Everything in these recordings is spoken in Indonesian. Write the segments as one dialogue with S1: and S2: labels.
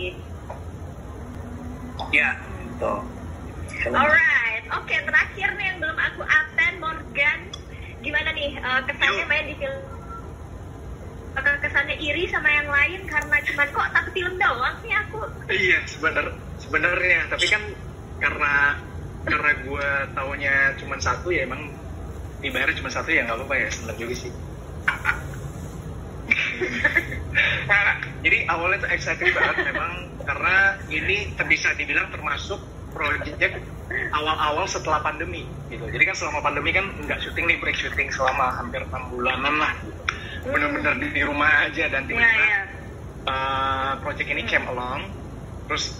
S1: lagi.
S2: Ya, gitu.
S1: Alright, oke, terakhir nih yang belum aku attend, Morgan, gimana nih kesannya main di film? Apakah kesannya iri sama yang lain karena cuman kok satu film doang sih aku?
S2: Iya, sebenarnya, tapi kan karena gue taunya cuma satu ya, emang dibayar cuma satu ya nggak apa-apa ya, seneng juga sih. Nah, jadi awalnya tuh excited banget memang karena ini bisa dibilang termasuk project awal-awal setelah pandemi gitu. Jadi kan selama pandemi kan nggak syuting nih, break syuting selama hampir 6 bulanan lah gitu. Bener-bener di rumah aja, dan tiba-tiba project ini came along. Terus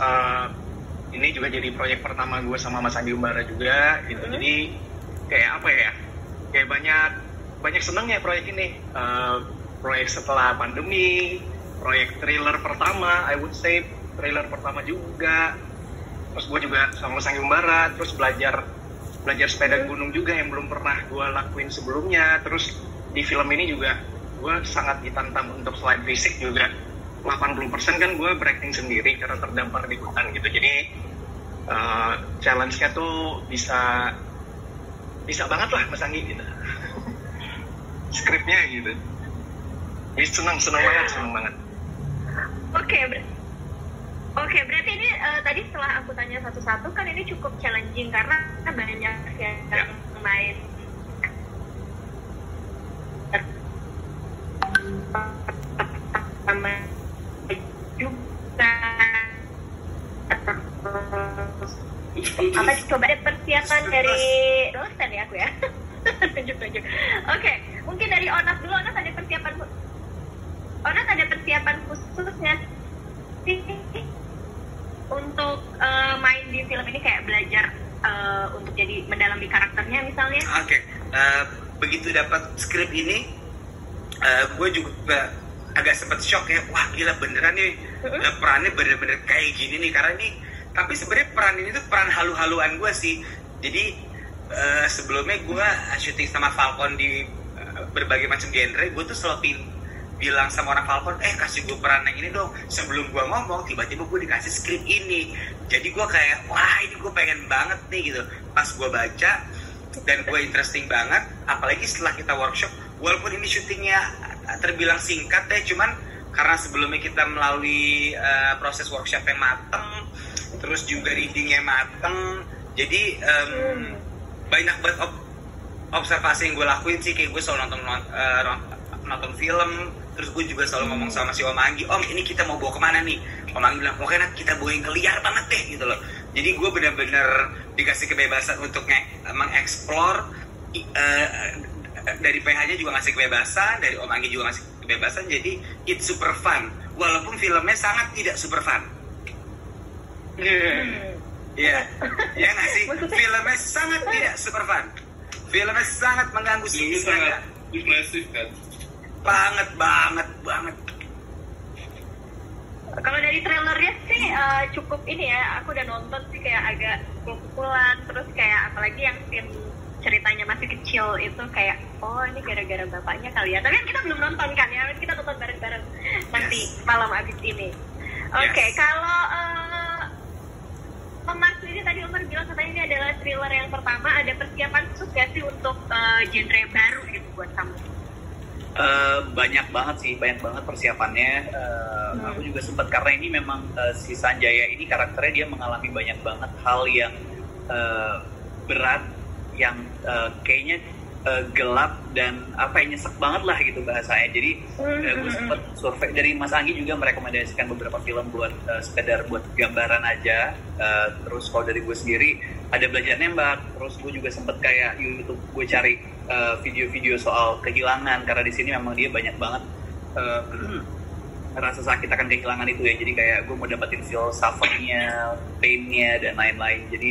S2: ini juga jadi project pertama gue sama Mas Andi Umbara juga gitu. Jadi kayak apa ya, kayak banyak senengnya proyek ini. Proyek setelah pandemi, proyek trailer pertama, I would say trailer pertama juga. Terus gue juga sama Mas Andi Umbara, terus belajar sepeda gunung juga yang belum pernah gue lakuin sebelumnya. Terus di film ini juga gue sangat ditantang untuk selain fisik juga 80% kan gue berakting sendiri karena terdampar di hutan gitu. Jadi challenge-nya tuh bisa banget lah Mas Anggi gitu. Skripnya gitu. Jadi senang banget.
S1: Oke, berarti ini tadi setelah aku tanya satu-satu kan ini cukup challenging karena banyak yang main sama juga. Apa coba ada persiapan dari dosen ya aku ya? Tunjuk. Oke, mungkin dari Onas dulu. Onas ada persiapan khususnya sih untuk main di film ini, kayak belajar untuk jadi mendalami karakternya misalnya?
S3: Oke. Begitu dapat skrip ini, gue juga agak sempat shock ya. Wah gila beneran nih, perannya bener-bener kayak gini nih. Karena ini, tapi sebenarnya peran ini tuh peran halu-haluan gue sih. Jadi sebelumnya gue syuting sama Falcon di berbagai macam genre, gue tuh selalu bilang sama orang Falcon, kasih gue peran yang ini dong. Sebelum gue ngomong, tiba-tiba gue dikasih skrip ini. Jadi gue kayak, wah ini gue pengen banget nih gitu. Pas gue baca, dan gue interesting banget. Apalagi setelah kita workshop, walaupun ini syutingnya terbilang singkat deh, cuman karena sebelumnya kita melalui proses workshop yang mateng, terus juga readingnya mateng. Jadi banyak banget observasi yang gue lakuin sih. Kayak gue selalu nonton film, terus gue juga selalu ngomong sama si Om Anggi, Om ini kita mau bawa kemana nih? Om Anggi bilang, oke nak kita bawa yang ke liar banget deh gitu loh. Jadi gue bener-bener dikasih kebebasan untuk mengeksplor. Dari PH-nya juga ngasih kebebasan, dari Om Anggi juga ngasih kebebasan. Jadi it's super fun, walaupun filmnya sangat tidak super fun. Iya nggak sih? Filmnya sangat tidak super fun. Filmnya sangat mengganggu sih.
S4: Sangat impresif kan?
S1: Banget. Kalau dari trailernya sih cukup ini ya, aku udah nonton sih kayak agak pukul-pukulan, terus kayak apalagi yang scene ceritanya masih kecil itu kayak, oh ini gara-gara bapaknya kali ya. Tapi kan kita belum nonton kan ya, kita nonton bareng-bareng nanti malam abis ini. Oke, kalau Omar sendiri tadi Omar bilang katanya ini adalah thriller yang pertama, ada persiapan khusus gak sih untuk genre baru gitu buat kamu?
S5: Banyak banget persiapannya. Aku juga sempat, karena ini memang si Sanjaya ini karakternya dia mengalami banyak banget hal yang berat, yang kayaknya gelap dan nyesek banget lah gitu bahasanya. Jadi gue sempat survei dari Mas Anggi juga merekomendasikan beberapa film buat sekedar buat gambaran aja. Terus kalau dari gue sendiri ada belajar nembak. Terus gue juga sempat kayak YouTube, gue cari video-video soal kehilangan, karena di sini memang dia banyak banget rasa sakit akan kehilangan itu ya. Jadi kayak gue mau dapetin feel suffernya, painnya dan lain-lain. Jadi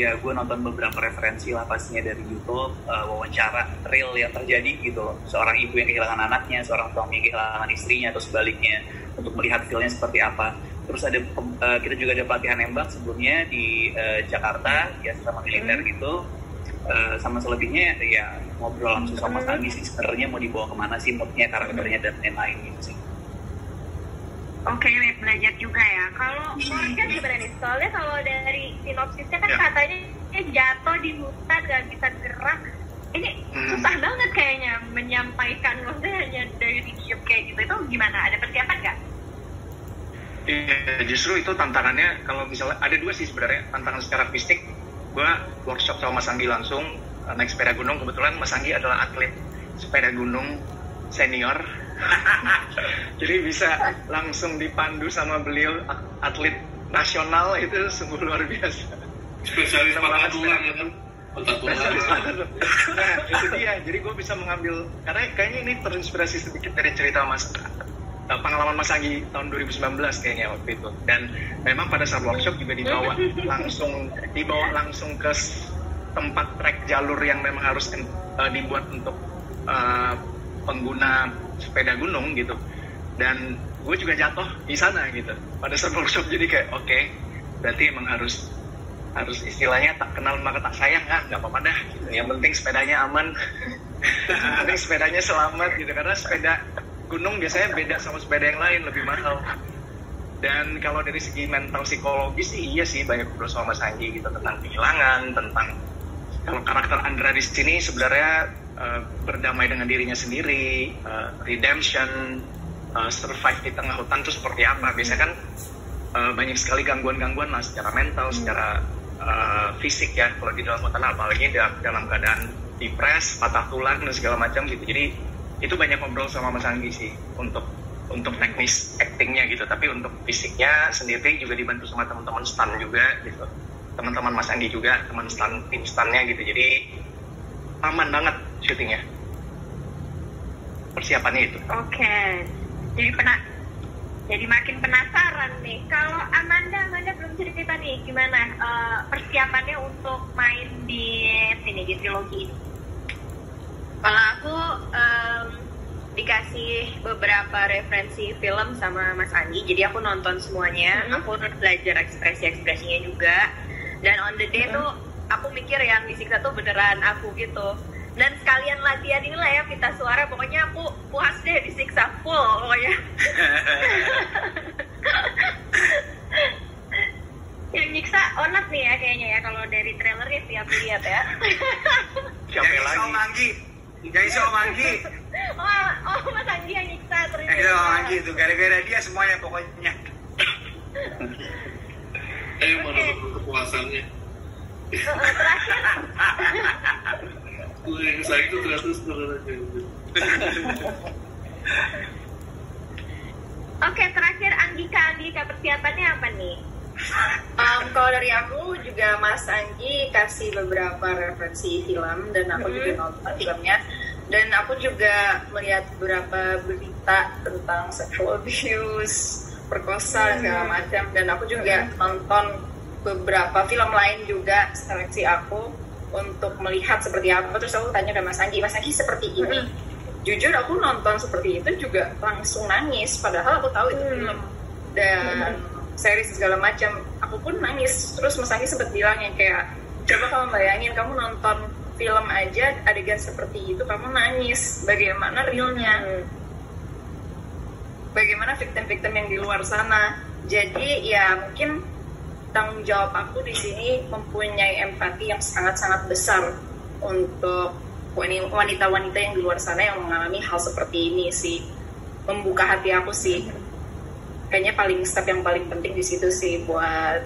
S5: ya gue nonton beberapa referensi lah pastinya dari YouTube, wawancara real yang terjadi gitu loh. Seorang ibu yang kehilangan anaknya, seorang suami yang kehilangan istrinya atau sebaliknya, untuk melihat feelnya seperti apa. Terus ada kita juga ada pelatihan nembak sebelumnya di Jakarta ya, sama militer gitu. Sama selebihnya ya ngobrol langsung sama Mas Andi sih, sebenarnya mau dibawa kemana sih moodnya, karakternya dan lain-lain gitu sih.
S1: Oke, belajar juga ya. Kalau Morgan gimana nih? Soalnya kalau dari sinopsisnya kan katanya jatuh di hutan, gak bisa gerak. Ini susah banget kayaknya menyampaikan, maksudnya hanya dari diem kayak gitu. Itu gimana? Ada persiapan nggak?
S2: Iya, justru itu tantangannya. Kalau misalnya ada dua sih sebenarnya tantangan secara fisik. Gue workshop sama Mas Anggi langsung naik sepeda gunung. Kebetulan Mas Anggi adalah atlet sepeda gunung senior. Jadi bisa langsung dipandu sama beliau, atlet nasional, itu sungguh luar biasa.
S4: Spesialis patah tulang ya kan? Patah tulang.
S2: Nah itu dia, jadi gue bisa mengambil, karena kayaknya ini terinspirasi sedikit dari cerita pengalaman Mas Anggi tahun 2019 kayaknya waktu itu. Dan memang pada saat workshop juga dibawa langsung ke tempat trek jalur yang memang harus dibuat untuk pengguna sepeda gunung gitu. Dan gue juga jatuh di sana gitu pada saat workshop. Jadi kayak oke, berarti emang harus istilahnya tak kenal maka tak sayang, nggak apa-apa dah gitu. Yang penting sepedanya aman. Yang penting sepedanya selamat gitu, karena sepeda gunung biasanya beda sama sepeda yang lain, lebih mahal. Dan kalau dari segi mental psikologis sih iya sih, banyak ngobrol sama Mas Anggi gitu tentang kehilangan, tentang kalau karakter Andra di sini sebenarnya berdamai dengan dirinya sendiri, redemption, survive di tengah hutan itu seperti apa. Biasanya kan banyak sekali gangguan-gangguan lah secara mental, secara fisik ya kalau di dalam hutan, apalagi dalam keadaan depres, patah tulang dan segala macam gitu. Jadi itu banyak ngobrol sama Mas Anggi sih untuk teknis actingnya gitu. Tapi untuk fisiknya sendiri juga dibantu sama teman-teman stan juga gitu, teman-teman Mas Anggi juga, teman stan, tim stannya gitu. Jadi aman banget syutingnya, persiapannya itu.
S1: Oke, jadi makin penasaran nih. Kalau Amanda belum cerita nih gimana persiapannya untuk main di sini, di trilogi ini?
S6: Kalau aku dikasih beberapa referensi film sama Mas Anggi, jadi aku nonton semuanya. Aku belajar ekspresinya juga. Dan on the day tuh aku mikir yang disiksa tuh beneran aku gitu. Dan sekalian latihan inilah ya pita suara, pokoknya aku puas deh disiksa full pokoknya.
S1: Yang nyiksa Onat nih ya kayaknya ya, kalau dari trailernya siap lihat ya.
S2: Siapa lagi?
S3: Om Anggi. Jadi Om Anggi.
S1: Oh Mas Anggi yang nyiksa ternyata.
S3: Itu Om Anggi itu, gara-gara dia semuanya pokoknya.
S4: Mana kepuasannya.
S1: Terakhir.
S4: Yang saya itu ternyata sebenarnya.
S1: Oke, terakhir Anggika persiapannya apa nih?
S6: Kalau dari aku juga Mas Anggi kasih beberapa referensi film dan aku juga nonton filmnya. Dan aku juga melihat beberapa berita tentang sexual abuse, perkosa dan segala macam. Dan aku juga nonton beberapa film lain juga, seleksi aku untuk melihat seperti apa. Terus aku tanya ke Mas Anggi seperti ini. Jujur aku nonton seperti itu juga langsung nangis, padahal aku tahu itu film dan series segala macam. Aku pun nangis. Terus Mas Anggi sempat bilang yang kayak, coba kamu bayangin kamu nonton film aja adegan seperti itu kamu nangis, bagaimana realnya, bagaimana victim-victim yang di luar sana. Jadi ya mungkin tanggung jawab aku di sini mempunyai empati yang sangat-sangat besar untuk wanita-wanita yang di luar sana yang mengalami hal seperti ini sih. Membuka hati aku sih. Kayaknya step yang paling penting di situ sih buat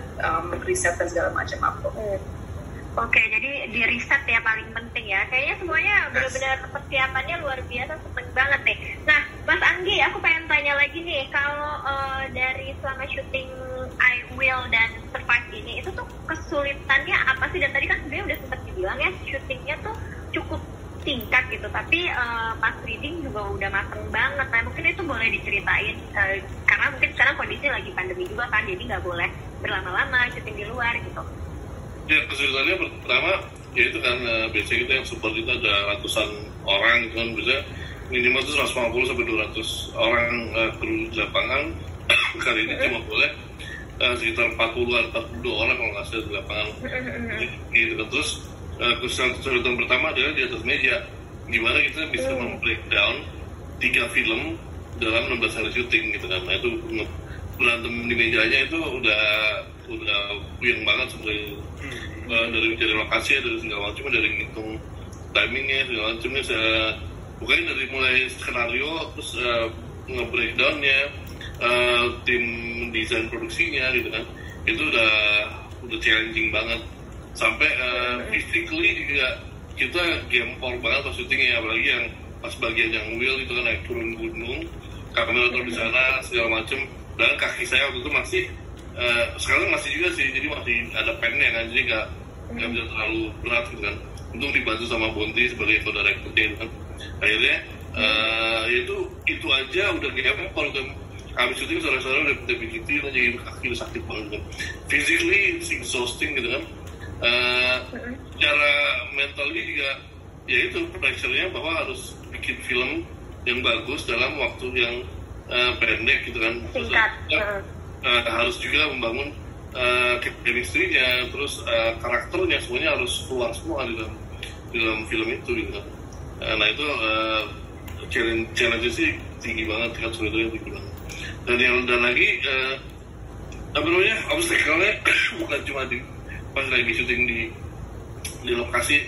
S6: riset dan segala macam aku.
S1: Oke, jadi di riset ya paling penting ya. Kayaknya semuanya benar-benar persiapannya luar biasa, seneng banget nih. Nah, Mas Anggi, aku pengen tanya lagi nih, kalau dari selama syuting I Will dan Survive ini, itu tuh kesulitannya apa sih? Dan tadi kan sebenarnya udah sempat dibilang ya, syutingnya tuh cukup singkat gitu, tapi pas reading juga udah mateng banget. Nah, mungkin itu boleh diceritain, karena mungkin sekarang kondisi lagi pandemi juga kan, jadi nggak boleh berlama-lama syuting di luar gitu.
S4: Ya, kesulitannya pertama yaitu kan biasanya kita yang support kita ada ratusan orang gitu kan, bisa minimal itu 150 sampai 200 orang kru di lapangan. Kali ini cuma boleh sekitar 42 orang kalau nggak salah di lapangan gitu kan. Terus kesulitan pertama adalah di atas meja, gimana kita bisa membreakdown 3 film dalam 16 hari syuting gitu kan. Nah itu berantem di mejanya itu udah puyeng banget sebenarnya. Dari mencari lokasi, dari segala macam, dari ngitung timingnya segala macamnya, bukannya dari mulai skenario terus nge-breakdownnya, tim desain produksinya gitu kan, itu udah challenging banget. Sampai physically juga kita gempor banget pas syutingnya, apalagi yang pas bagian yang wheel itu kan naik turun gunung, kamera taruh di sana segala macem, dan kaki saya waktu itu masih sekarang masih juga sih, jadi masih ada pennya kan, jadi nggak bisa terlalu berat gitu kan. Untung dibantu sama Bonti sebagai co-director gitu kan. Akhirnya itu aja udah gempor kan. Habis syuting sore-sore udah begitu aja, jadi kaki udah sakit banget kan. Physically it's exhausting gitu kan. Secara mentally juga ya itu pressure-nya bahwa harus bikin film yang bagus dalam waktu yang pendek gitu kan.
S1: Singkat.
S4: Harus juga membangun chemistry-nya, terus karakternya semuanya harus keluar semua di dalam film itu gitu kan. Nah itu challenge sih tinggi banget, tingkat sulitannya tinggi banget. Dan lagi apa namanya, obstacle-nya bukan cuma pas lagi syuting di lokasi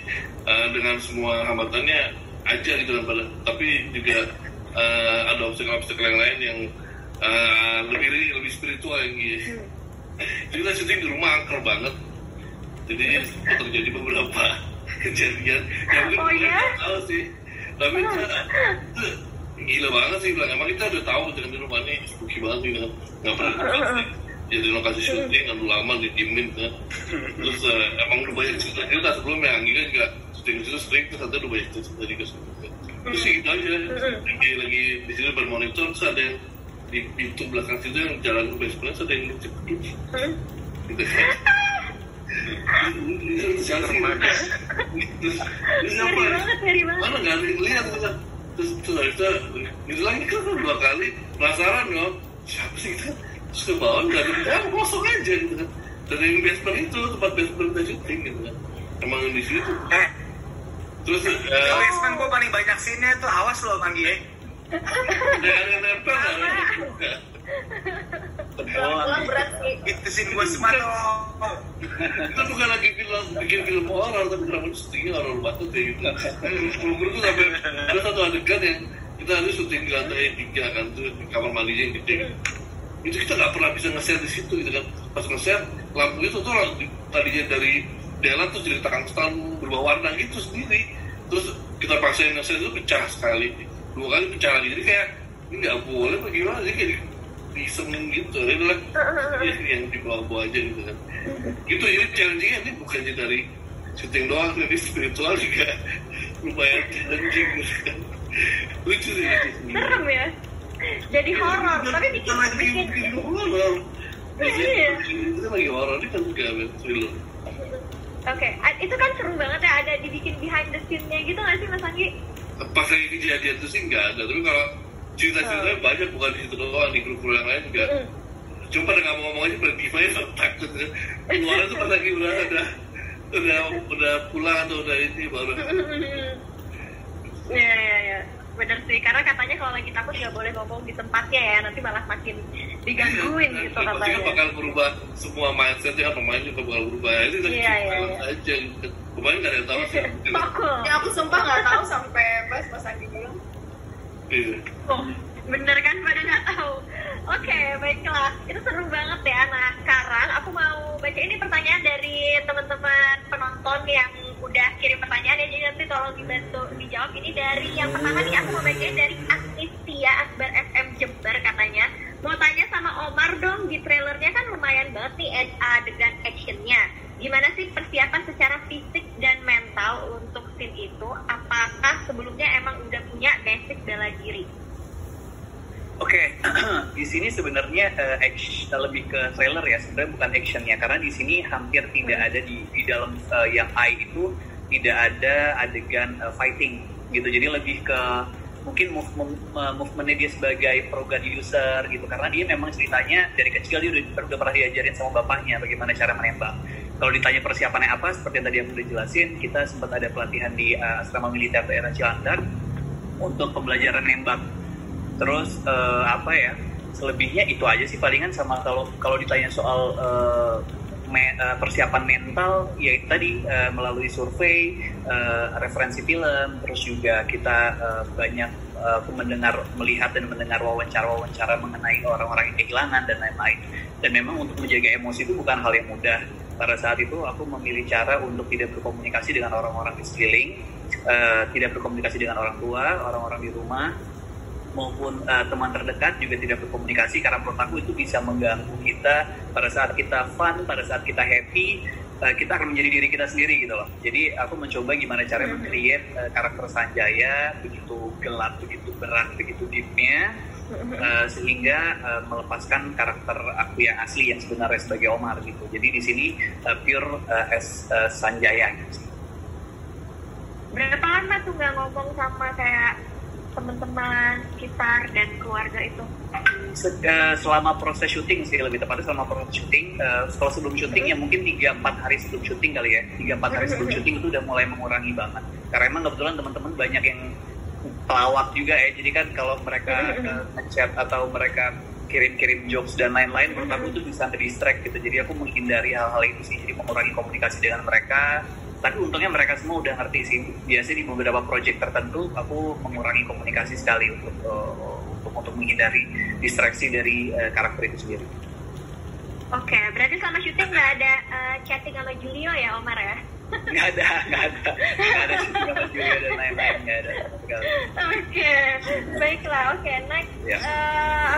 S4: dengan semua hambatannya aja gitu kan, tapi juga ada obstacle yang lain yang lebih spiritual yang gitu. Jadi kita syuting di rumah angker banget, jadi terjadi beberapa kejadian yang mungkin tahu sih, tapi gila banget sih bilang. Emang kita udah tahu dengan di rumah ini spooky banget gitu kan, nggak pernah jadi lokasi syuting kan lama didiemin kan. Terus emang udah banyak cerita sebelumnya, Anggi kan juga syuting di situ sering, terus ada banyak cerita juga. Terus gitu aja, lagi di sini bermonitor, terus ada yang di pintu belakang situ yang jalan ke basement, ada yang ngecek gitu kan.
S1: Ngeri banget.
S4: Mana nggak ada yang lihat kan. Terus kita gitu lagi kan 2 kali penasaran dong, siapa sih kita, terus ke bawah nggak ada, kosong aja gitu kan. Dan yang basement itu tempat basement kita syuting gitu kan, emang di situ. Terus
S3: basement gue paling banyak sini tuh, awas loh Anggi ya.
S4: Jangan nempel nggak?
S6: Pulang berat sih.
S3: Itu sih gue semua tuh.
S4: Itu bukan lagi bikin film horor, tapi kenapa syutingnya horor banget ya gitu. Menurut tuh sampai ada satu adegan yang kita harus syuting di lantai 3 kan, tuh di kamar mandinya yang gede. Itu kita nggak pernah bisa nge-share di situ gitu kan. Pas nge-share, lampu itu tuh tadinya dari Dela tuh jadi takang berubah warna gitu sendiri. Terus kita paksain nge-share itu pecah sekali, 2 kali pecah lagi. Jadi kayak ini nggak boleh bagaimana, jadi kayak disengin gitu. Ini adalah yang di bawah-bawah aja gitu kan. Gitu, jadi challenge-nya ini bukannya dari syuting doang, ini spiritual juga lumayan challenging gitu kan. Lucu sih.
S1: Serem ya, jadi horor, tapi bikin
S4: horor.
S1: Iya.
S4: Itu kan lagi horor, ini kan juga thriller.
S1: Oke, itu kan seru banget ya, ada dibikin behind the scene-nya gitu nggak sih Mas Anggi?
S4: Pas lagi kejadian itu sih nggak ada, tapi kalau cerita-ceritanya banyak, bukan di situ doang, di grup yang lain juga. Cuma pada nggak mau ngomong aja, pada diva-nya takut kan. Keluarnya tuh pas lagi udah pulang atau udah ini baru.
S1: Iya. Bener sih, karena katanya kalau lagi takut nggak boleh ngomong di tempatnya ya, nanti malah makin digangguin gitu katanya.
S4: Pasti bakal berubah semua mindsetnya, pemain juga bakal berubah. Itu kan aja gitu. Pemain nggak ada yang tahu sih.
S6: Ya aku sumpah nggak tahu sampai pas Anggi bilang.
S4: Iya.
S1: Oh, bener kan pada nggak tahu. Oke, baiklah. Itu seru banget ya. Nah, sekarang aku mau baca ini pertanyaan dari teman-teman penonton yang udah kirim pertanyaan ya. Jadi nanti tolong dibantu dijawab. Ini dari yang pertama nih, aku mau bacain dari Aktifia Akbar FM Jember katanya. Mau tanya sama Omar dong, di trailernya kan lumayan banget nih adegan actionnya. Gimana sih persiapan secara fisik dan mental untuk scene itu? Apakah sebelumnya emang udah punya basic bela diri?
S5: Oke, di sini sebenarnya lebih ke trailer ya, sebenarnya bukan actionnya, karena di sini hampir tidak ada di dalam yang I itu tidak ada adegan fighting gitu, jadi lebih ke mungkin movementnya dia sebagai pro-gun user gitu, karena dia memang ceritanya dari kecil dia udah pernah diajarin sama bapaknya bagaimana cara menembak. Kalau ditanya persiapannya apa, seperti yang tadi aku udah jelasin, kita sempat ada pelatihan di asrama militer daerah Cilandak untuk pembelajaran nembak. Terus selebihnya itu aja sih palingan. Sama kalau ditanya soal persiapan mental, ya itu tadi melalui survei, referensi film, terus juga kita banyak melihat dan mendengar wawancara mengenai orang-orang yang kehilangan dan lain-lain. Dan memang untuk menjaga emosi itu bukan hal yang mudah. Pada saat itu aku memilih cara untuk tidak berkomunikasi dengan orang-orang di sekeliling, tidak berkomunikasi dengan orang tua, orang-orang di rumah, maupun teman terdekat juga tidak berkomunikasi, karena menurut aku itu bisa mengganggu kita. Pada saat kita fun, pada saat kita happy, kita akan menjadi diri kita sendiri gitu loh. Jadi aku mencoba gimana caranya meng-create karakter Sanjaya begitu gelap, begitu berat, begitu deepnya, sehingga melepaskan karakter aku yang asli yang sebenarnya sebagai Omar gitu. Jadi di sini pure as Sanjaya gitu.
S1: Berapa lama tuh nggak ngomong sama kayak teman-teman sekitar dan keluarga itu?
S5: Selama proses syuting sih, lebih tepatnya selama proses syuting. Kalau sebelum syuting ya mungkin 3-4 hari sebelum syuting kali ya. 3-4 hari sebelum syuting itu udah mulai mengurangi banget. Karena emang kebetulan teman-teman banyak yang pelawak juga ya. Jadi kan kalau mereka ngechat atau mereka kirim-kirim jokes dan lain-lain, menurut aku itu bisa ke-distract gitu. Jadi aku menghindari hal-hal itu sih. Jadi mengurangi komunikasi dengan mereka. Tapi untungnya mereka semua udah ngerti sih. Biasanya di beberapa project tertentu aku mengurangi komunikasi sekali untuk menghindari distraksi dari karakter itu sendiri.
S1: Oke, berarti selama syuting nggak ada chatting sama Julio ya, Omar ya?
S5: Nggak ada syuting sama Julio dan lain-lain, nggak ada sama sekali.
S1: Oke, baiklah. Oke, next.
S5: Ya.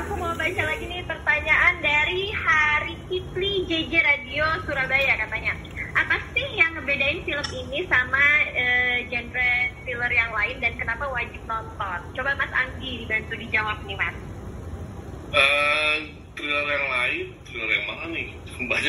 S1: Aku mau baca lagi nih pertanyaan dari Hari Kipli JJ Radio Surabaya katanya. Apa sih yang ngebedain film ini sama genre thriller yang lain dan kenapa wajib nonton? Coba Mas Anggi dibantu dijawab nih Mas.
S4: Thriller yang lain, thriller yang mana nih? Banyak